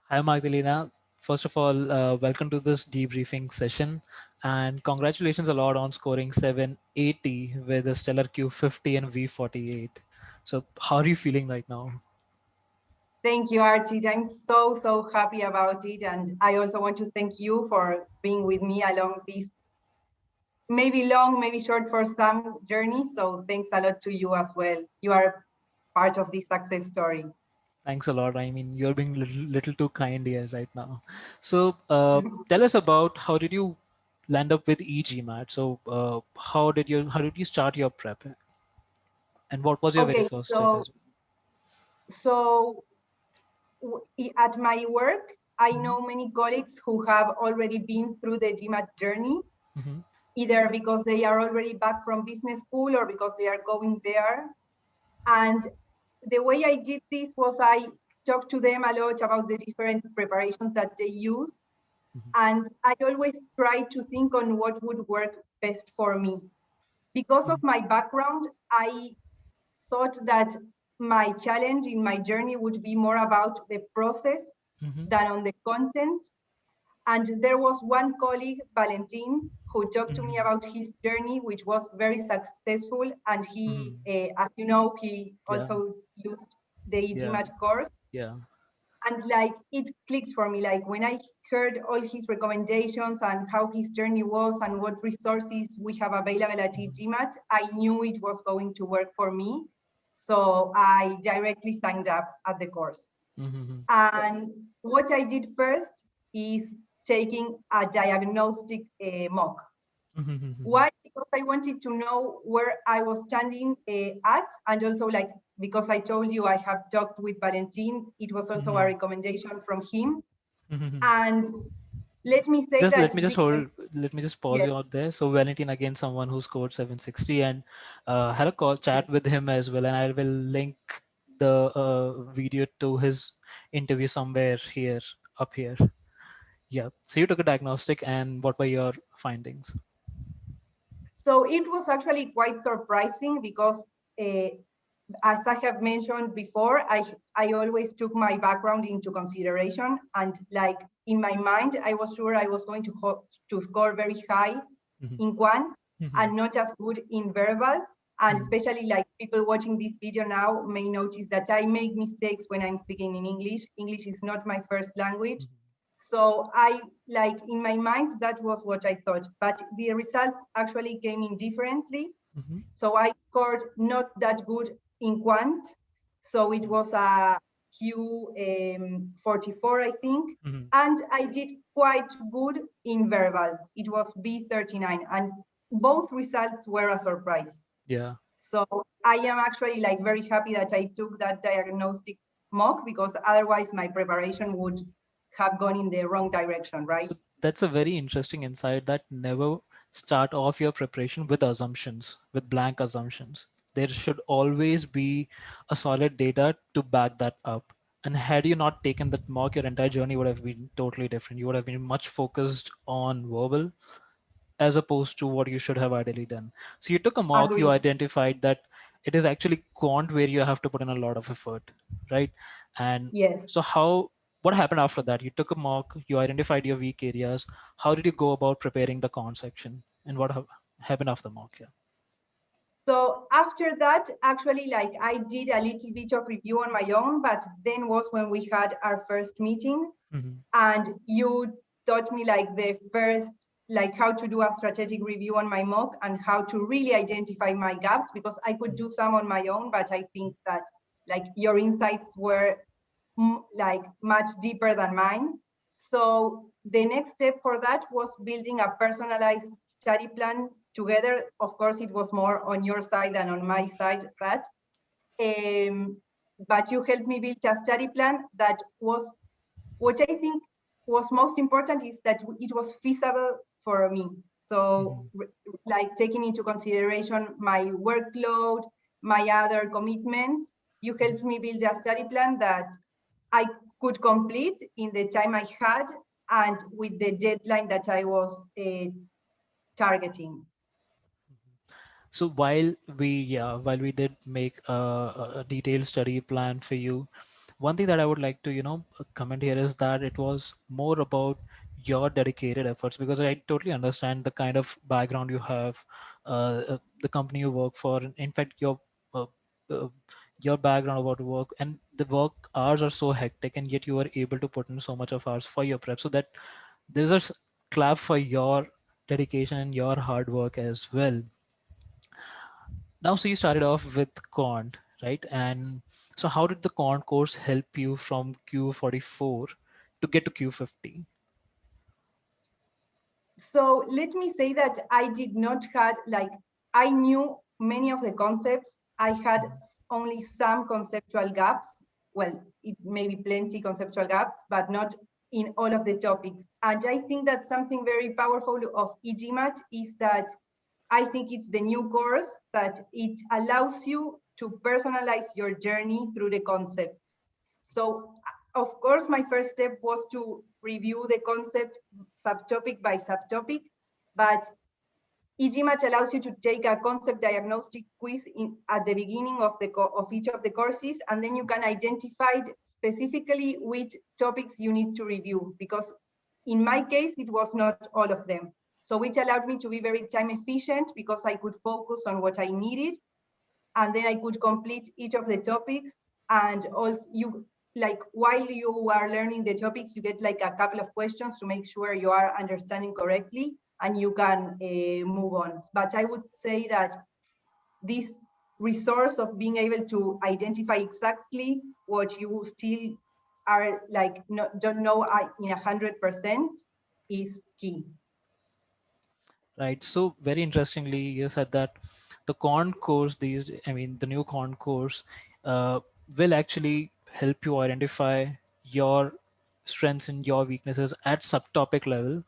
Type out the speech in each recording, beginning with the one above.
Hi, Magdalena. First of all, welcome to this debriefing session, and congratulations a lot on scoring 780 with a stellar Q50 and V48. So, how are you feeling right now? Thank you, Archie. I'm so happy about it. And I also want to thank you for being with me along this maybe long, maybe short for some journey. So thanks a lot to you as well. You are part of this success story. Thanks a lot. I mean, you're being little too kind here right now. So, tell us about how did you land up with e-GMAT? So, how did you start your prep, and what was your very Okay, first step so as so at my work, I well? know many colleagues who have already been through the GMAT journey, Mm-hmm. either because they are already back from business school or because they are going there. And the way I did this was I talked to them a lot about the different preparations that they use. And I always try to think on what would work best for me. Because of my background, I thought that my challenge in my journey would be more about the process Mm-hmm. than on the content. And there was one colleague, Valentin, who talked to me Mm-hmm. about his journey, which was very successful. And he, Mm-hmm. as you know, he Yeah. also used the Yeah. GMAT course. Yeah. And like it clicked for me. Like when I heard all his recommendations and how his journey was and what resources we have available at e-GMAT, I knew it was going to work for me. So I directly signed up at the course. Mm-hmm. And what I did first is taking a diagnostic mock. Mm-hmm. Why? Because I wanted to know where I was standing at, and also like because I told you I have talked with Valentin, it was also a Mm-hmm. recommendation from him. Mm-hmm. And let me say Just that let me just pause yes, you out there. So Valentin, again, someone who scored 760, and had a call chat with him as well, and I will link the video to his interview somewhere here, up here. Yeah. So you took a diagnostic, and what were your findings? so it was actually quite surprising because uh, as I have mentioned before, I always took my background into consideration, and like in my mind, I was sure I was going to score very high in quant Mm-hmm. and not just good in verbal. And Mm-hmm. especially like people watching this video now may notice that I make mistakes when I'm speaking in English. English is not my first language. So I like in my mind, that was what I thought, but the results actually came in differently. Mm-hmm. So I scored not that good in quant. So it was a Q44, I think. Mm-hmm. And I did quite good in verbal. It was B39. And both results were a surprise. Yeah. So I am actually like very happy that I took that diagnostic mock because otherwise my preparation would have gone in the wrong direction, right? So that's a very interesting insight, that never start off your preparation with assumptions, with blank assumptions. There should always be a solid data to back that up. And had you not taken that mock, your entire journey would have been totally different. You would have been much focused on verbal as opposed to what you should have ideally done. So you took a mock, you Agree. identified that it is actually quant where you have to put in a lot of effort, right? And Yes. so what happened after that? You took a mock, you identified your weak areas. How did you go about preparing the quant section, and what happened after the mock? Yeah. So after that, actually, like I did a little bit of review on my own, but then was when we had our first meeting, Mm-hmm. and you taught me like the first, like how to do a strategic review on my mock and how to really identify my gaps, because I could do some on my own, but I think that like your insights were like much deeper than mine. So the next step for that was building a personalized study plan together. Of course, it was more on your side than on my side, that. But you helped me build a study plan that was, what I think was most important is that it was feasible for me. So Mm-hmm. like taking into consideration my workload, my other commitments, you helped me build a study plan that I could complete in the time I had and with the deadline that I was targeting. So while we did make a detailed study plan for you, One thing that I would like to comment here is that it was more about your dedicated efforts, because I totally understand the kind of background you have, the company you work for, and in fact uh, uh, your background about work, and the work hours are so hectic, and yet you are able to put in so much of hours for your prep. So that there's a clap for your dedication and your hard work as well. Now, so you started off with quant, right? And so how did the quant course help you from Q44 to get to Q50? So let me say that I did not had like, I knew many of the concepts. I had only some conceptual gaps. Well, it may be plenty conceptual gaps, but not in all of the topics. And I think that something very powerful of e-GMAT is that I think it's the new course that it allows you to personalize your journey through the concepts. So of course, my first step was to review the concept subtopic by subtopic, but e-GMAT allows you to take a concept diagnostic quiz at the beginning of each of the courses, and then you can identify specifically which topics you need to review, because in my case, it was not all of them. So which allowed me to be very time efficient because I could focus on what I needed, and then I could complete each of the topics. And also you, like, while you are learning the topics, you get like a couple of questions to make sure you are understanding correctly, and you can move on. But I would say that this resource of being able to identify exactly what you still are like don't know in 100% is key. Right. So very interestingly, you said that the corn course, the new corn course, uh, will actually help you identify your strengths and your weaknesses at subtopic level.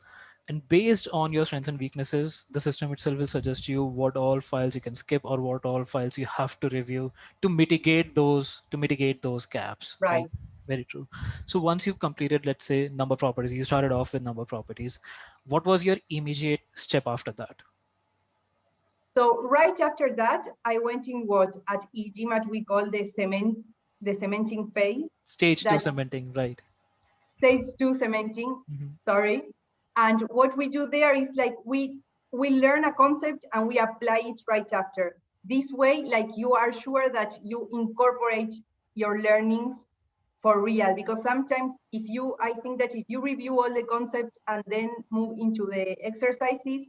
And based on your strengths and weaknesses, the system itself will suggest you what all files you can skip or what all files you have to review to mitigate those gaps, Right. right? Very true. So once you've completed, let's say, number properties, you started off with number properties. What was your immediate step after that? So right after that, I went in what at e-GMAT we call the cementing phase. Stage two That cementing, right? stage two cementing, Hmm. sorry. And what we do there is like we learn a concept and we apply it right after. This way, like you are sure that you incorporate your learnings for real. Because sometimes I think that if you review all the concepts and then move into the exercises,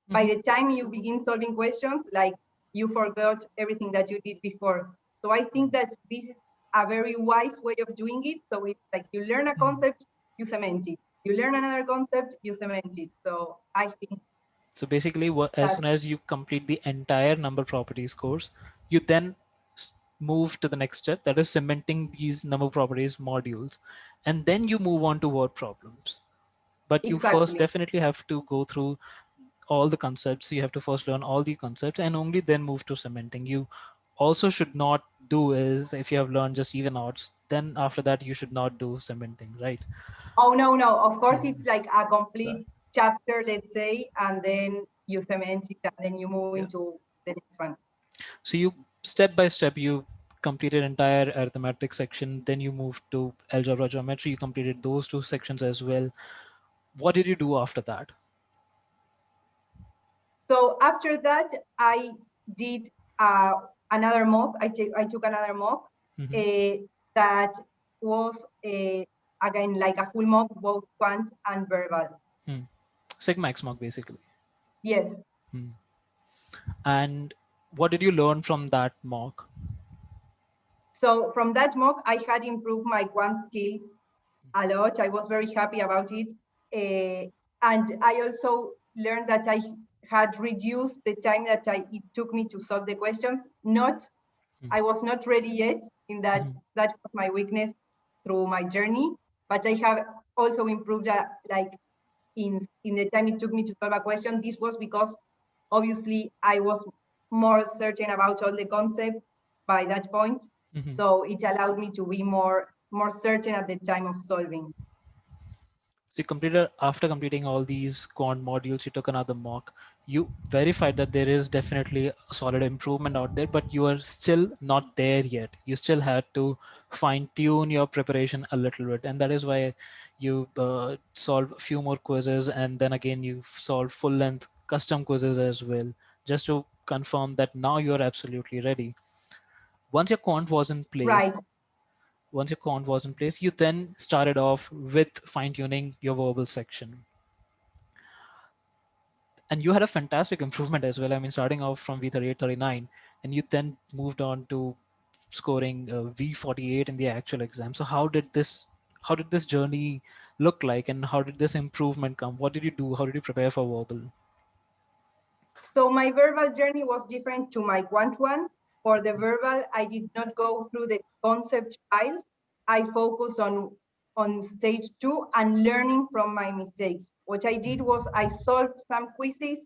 by Hmm. the time you begin solving questions, like you forgot everything that you did before. So I think that this is a very wise way of doing it. So it's like you learn a concept, you cement it. You learn another concept, you cement it. So I think So basically, as that soon as you complete the entire number properties course, you then move to the next step, that is cementing these number properties modules, and then you move on to word problems. But you first exactly. definitely have to go through all the concepts. You have to first learn all the concepts and only then move to cementing. You also should not do is, if you have learned just even odds, then after that you should not do cementing, right? Oh no, no. Of course, it's Mhm. like a Right. complete chapter, let's say, and then you cement it, and then you move Yeah. into the next one. So you, step by step, you completed entire arithmetic section, then you moved to algebra geometry, you completed those two sections as well. What did you do after that? So after that, I did another mock. I took another mock Hmm. uh, that was again like a full mock, both quant and verbal. Hmm. Sigma X mark basically. Yes. Hmm. And what did you learn from that mock? So from that mock, I had improved my quant skills a lot. I was very happy about it. And I also learned that I had reduced the time that it took me to solve the questions. Not, I was not ready yet in that. Mhm. That was my weakness through my journey, but I have also improved like in the time it took me to solve a question. This was because obviously I was more certain about all the concepts by that point. Mhm. So it allowed me to be more certain at the time of solving. So you completed, after completing all these quant modules, you took another mock. You verified that there is definitely a solid improvement out there, but you are still not there yet. You still had to fine tune your preparation a little bit, and that is why you solve a few more quizzes, and then again you solve full length custom quizzes as well, just to confirm that now you are absolutely ready. Once your quant was in place, Right. you then started off with fine tuning your verbal section, and you had a fantastic improvement as well. I mean, starting off from V38, 39, and you then moved on to scoring V48 in the actual exam. So how did this journey look like, and how did this improvement come? What did you do? How did you prepare for verbal? So my verbal journey was different to my quant one. For the verbal, I did not go through the concept files. I focused on stage 2 and learning from my mistakes. What I did was I solved some quizzes,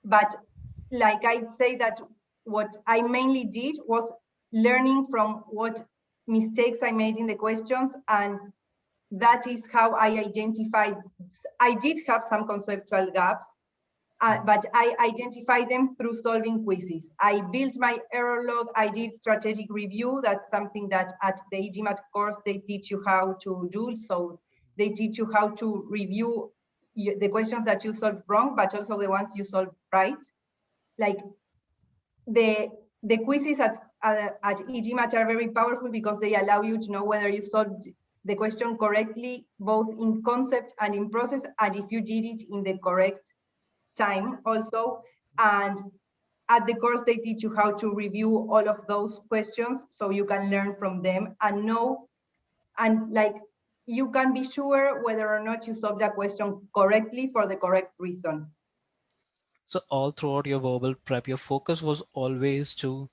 but like I'd say that what I mainly did was learning from what mistakes I made in the questions, and that is how I identified. I did have some conceptual gaps, but I identify them through solving quizzes. I built my error log. I did strategic review. That's something that at the e-GMAT course, they teach you how to do. So they teach you how to review the questions that you solved wrong, but also the ones you solved right. Like the quizzes at e-GMAT are very powerful because they allow you to know whether you solved the question correctly, both in concept and in process, and if you did it in the correct time also. And at the course, they teach you how to review all of those questions so you can learn from them and know, and like you can be sure whether or not you solved a question correctly for the correct reason. So all throughout your verbal prep, your focus was always to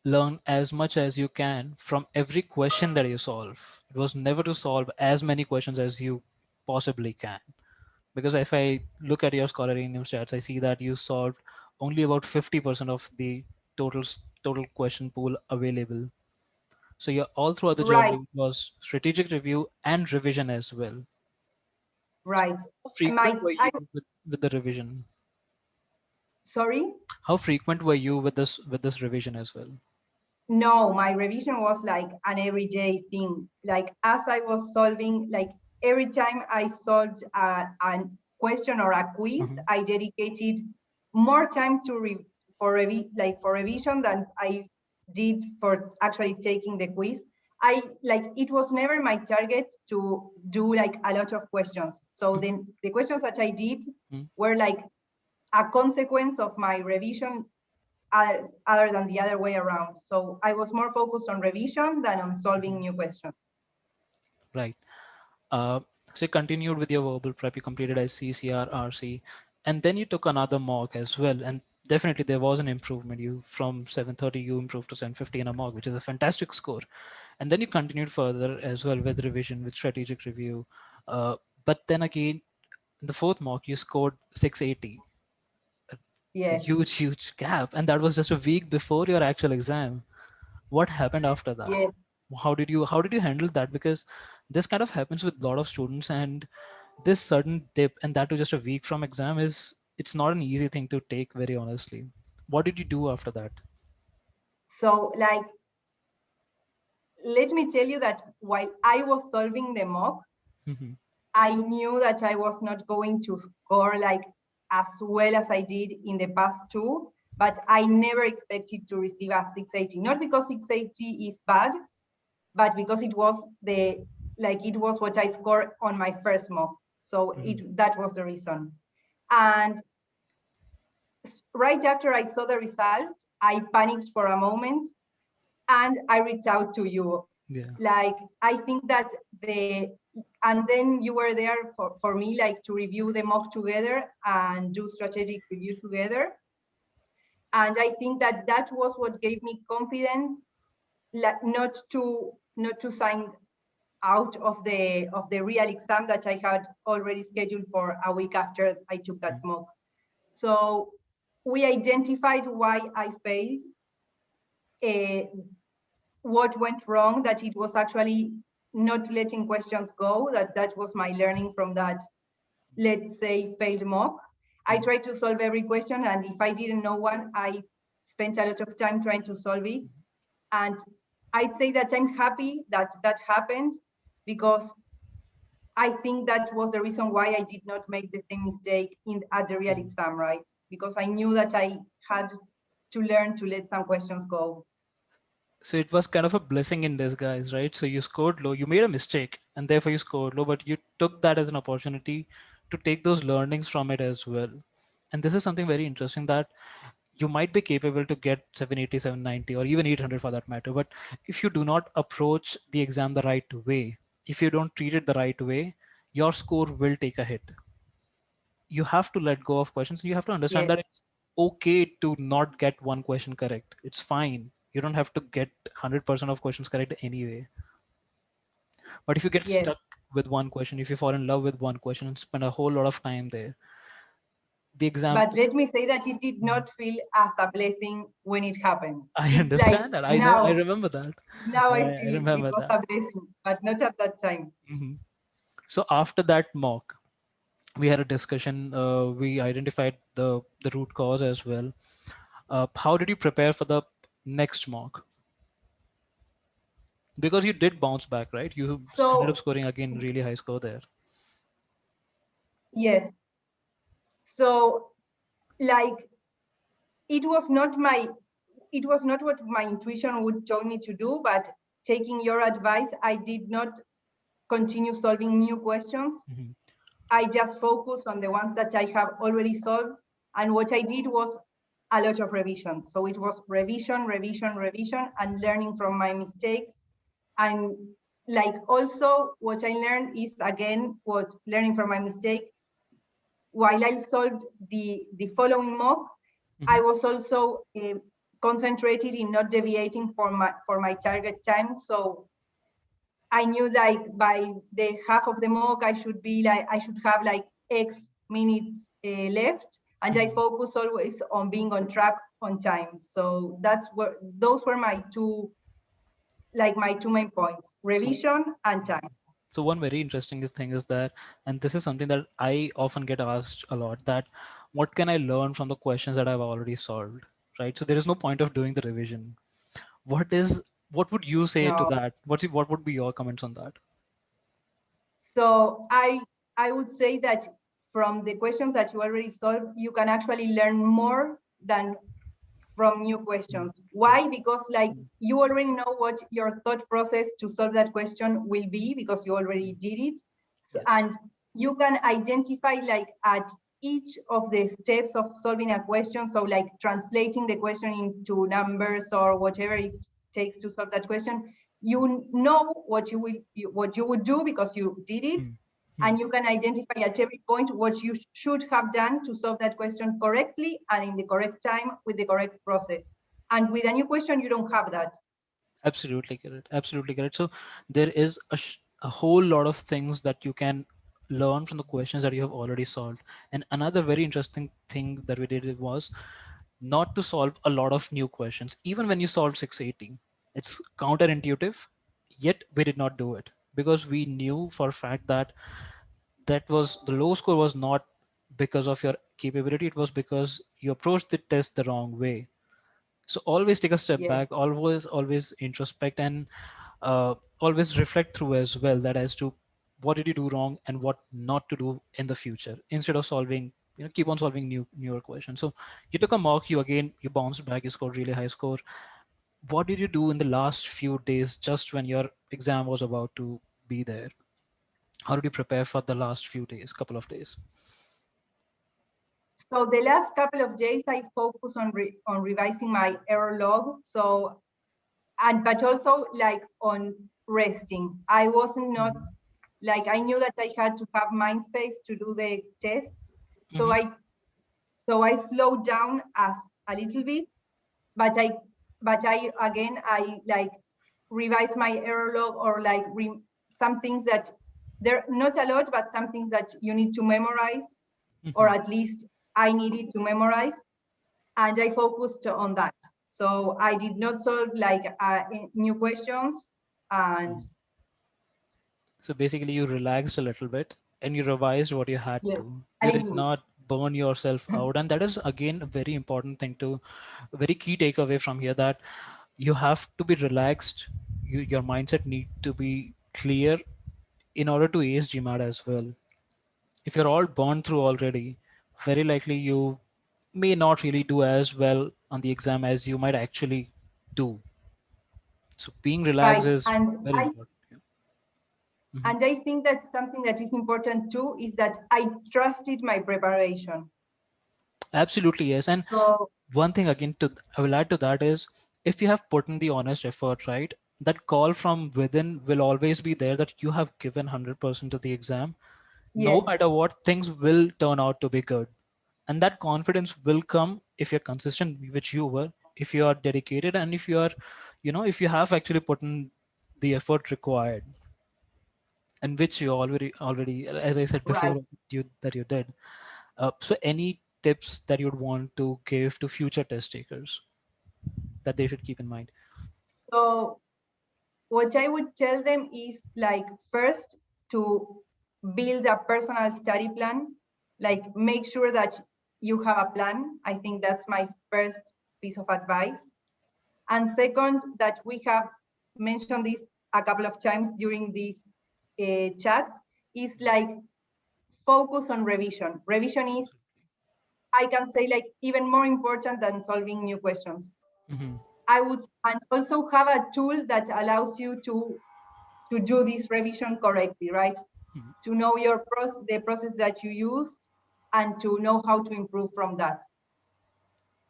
learn as much as you can from every question that you solve. It was never to solve as many questions as you possibly can. Because if I look at your Scholarinium stats, I see that you solved only about 50% of the total question pool available. So you're all throughout the Right, journey was strategic review and revision as well. right. How frequent My, were I, you with the revision? sorry? How frequent were you with this revision as well? No, my revision was like an everyday thing. Like as I was solving, like every time I solved a question or a quiz, Mhm. I dedicated more time to for revision than I did for actually taking the quiz. I like it was never my target to do like a lot of questions. So Mhm. then the questions that I did Mhm. were like a consequence of my revision, other than the other way around. So I was more focused on revision than on solving Mhm. new questions. Right. Uh, so you continued with your verbal prep, you completed ICCR, RC, and then you took another mock as well. And definitely there was an improvement. You from 730, you improved to 750 in a mock, which is a fantastic score. And then you continued further as well with revision, with strategic review. But then again, in the fourth mock, you scored 680. It's a Yes, huge gap. And that was just a week before your actual exam. What happened after that? yes. How did you handle that? Because this kind of happens with a lot of students, and this sudden dip, and that to just a week from exam, is it's not an easy thing to take, very honestly. What did you do after that? So like, let me tell you that while I was solving the mock, Mhm. I knew that I was not going to score like as well as I did in the past two, but I never expected to receive a 680. Not because 680 is bad, but because it was it was what I scored on my first mock. So Mhm. that was the reason. And right after I saw the result, I panicked for a moment and I reached out to you. Yeah. Like, I think that and then you were there for me, like to review the mock together and do strategic review together. And I think that that was what gave me confidence, like not to sign out of the real exam that I had already scheduled for a week after I took that Mhm. mock. So we identified why I failed, uh, what went wrong, that it was actually not letting questions go, that was my learning from that. let's say, failed mock. I Mhm. tried to solve every question, and if I didn't know one, I spent a lot of time trying to solve it. And I'd say that I'm happy that that happened, because I think that was the reason why I did not make the same mistake at the real Mhm. exam, right? Because I knew that I had to learn to let some questions go. So it was kind of a blessing in disguise, right? So you scored low, you made a mistake, and therefore you scored low, but you took that as an opportunity to take those learnings from it as well. And this is something very interesting, that you might be capable to get 780, 790, or even 800 for that matter. But if you do not approach the exam the right way, if you don't treat it the right way, your score will take a hit. You have to let go of questions. You have to understand Yes, that it's okay to not get one question correct. It's fine. You don't have to get 100% of questions correct anyway. But if you get yes. stuck with one question, if you fall in love with one question and spend a whole lot of time there, the exam. But let me say that it did not feel as a blessing when it happened. I It's like understand that. I know. I now, remember that. now I I feel it remember was that. a blessing, but not at that time. Mhm. So after that mock, we had a discussion. We identified the root cause as well. How did you prepare for the next mock? Because you did bounce back, right? You ended up So scoring again really high score there. yes, so like it was not my, it was not what my intuition would tell me to do, but taking your advice, I did not continue solving new questions. Mhm. I just focused on the ones that I have already solved. And what I did was a lot of revision. So it was revision, revision, revision, and learning from my mistakes. And like also what I learned is again, what learning from my mistake, while I solved the following mock, I Mhm. was also concentrated in not deviating for my target time. So I knew like by the half of the mock, I should have like X minutes left, and I Mhm. focus always on being on track on time. So that's where those were my two main points: So, revision and time. so one very interesting thing is that, and this is something that I often get asked a lot, that what can I learn from the questions that I've already solved, right? So there is no point of doing the revision. What would you say to No, that? What would be your comments on that? so I would say that from the questions that you already solved, you can actually learn more than from new questions. Why? Because like you already know what your thought process to solve that question will be, because you already did it. So, Yes. and you can identify like at each of the steps of solving a question. So like translating the question into numbers or whatever it takes to solve that question, you know what you would do because you did it, Hmm. Hmm. and you can identify at every point what you should have done to solve that question correctly and in the correct time with the correct process. And with a new question, you don't have that. Absolutely correct. Absolutely correct. So there is a whole lot of things that you can learn from the questions that you have already solved. And another very interesting thing that we did was not to solve a lot of new questions. Even when you solved 680, it's counterintuitive, yet we did not do it because we knew for a fact that the low score was not because of your capability, it was because you approached the test the wrong way. So always take a step Yes, back, always introspect, and always reflect through as well, that as to what did you do wrong and what not to do in the future, instead of solving, keep on solving newer questions. So you took a mock, you bounced back, you scored really high score. What did you do in the last few days, just when your exam was about to be there? How did you prepare for the last few days, couple of days? so the last couple of days I focus on on revising my error log. So, and but also like on resting. I wasn't not Mhm. like, I knew that I had to have mind space to do the test. So Mhm. I slowed down as a little bit, but I again I like revise my error log, or like some things that they're not a lot, but some things that you need to memorize, or Mhm. at least I needed to memorize, and I focused on that. So I did not solve like new questions, and So basically, you relaxed a little bit and you revised what you had Yes, to. a You did little bit. not burn yourself out. And that is again a very important thing to, a very key takeaway from here, that you have to be relaxed. Your mindset need to be clear in order to ace GMAT as well. If you're all burned through already, very likely you may not really do as well on the exam as you might actually do. So being relaxed Right. is very important. Yeah. Mhm. And I think that something that is important too is that I trusted my preparation. Absolutely, yes. And So one thing again to I will add to that is, if you have put in the honest effort, right, that call from within will always be there, that you have given 100% of the exam. No yes, matter what, things will turn out to be good. And that confidence will come if you're consistent, which you were, if you are dedicated, and if you are, if you have actually put in the effort required, and which you already, as I said right. before, you did. So any tips that you'd want to give to future test takers that they should keep in mind? So what I would tell them is like first to build a personal study plan, like make sure that you have a plan. I think that's my first piece of advice. And second, that we have mentioned this a couple of times during this chat, is like focus on revision. Revision is, I can say, like even more important than solving new questions. Hmm. I would, and also have a tool that allows you to do this revision correctly, right? To know the process that you use and to know how to improve from that.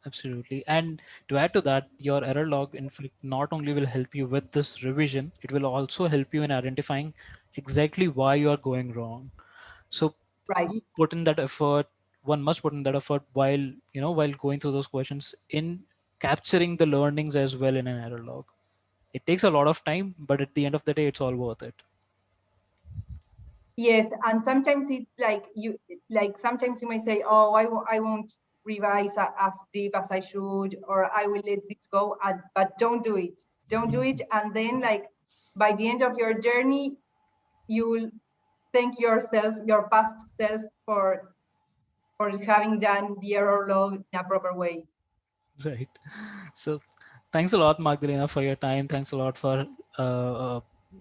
Absolutely. And to add to that, your error log, in fact, not only will help you with this revision, it will also help you in identifying exactly why you are going wrong. So Right. do put in that effort. One must put in that effort while, while going through those questions, in capturing the learnings as well in an error log. It takes a lot of time, but at the end of the day, it's all worth it. Yes, and sometimes it's like sometimes you may say, oh, I won't revise as deep as I should, or I will let this go, but don't do it. Don't do it. And then like by the end of your journey, you will thank yourself, your past self, for having done the error log in a proper way. Right. So thanks a lot, Magdalena, for your time. Thanks a lot for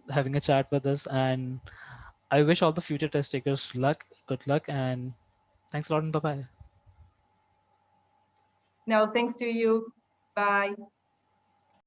having a chat with us. And I wish all the future test takers luck, good luck, and thanks a lot, and bye bye. No, thanks to you. Bye.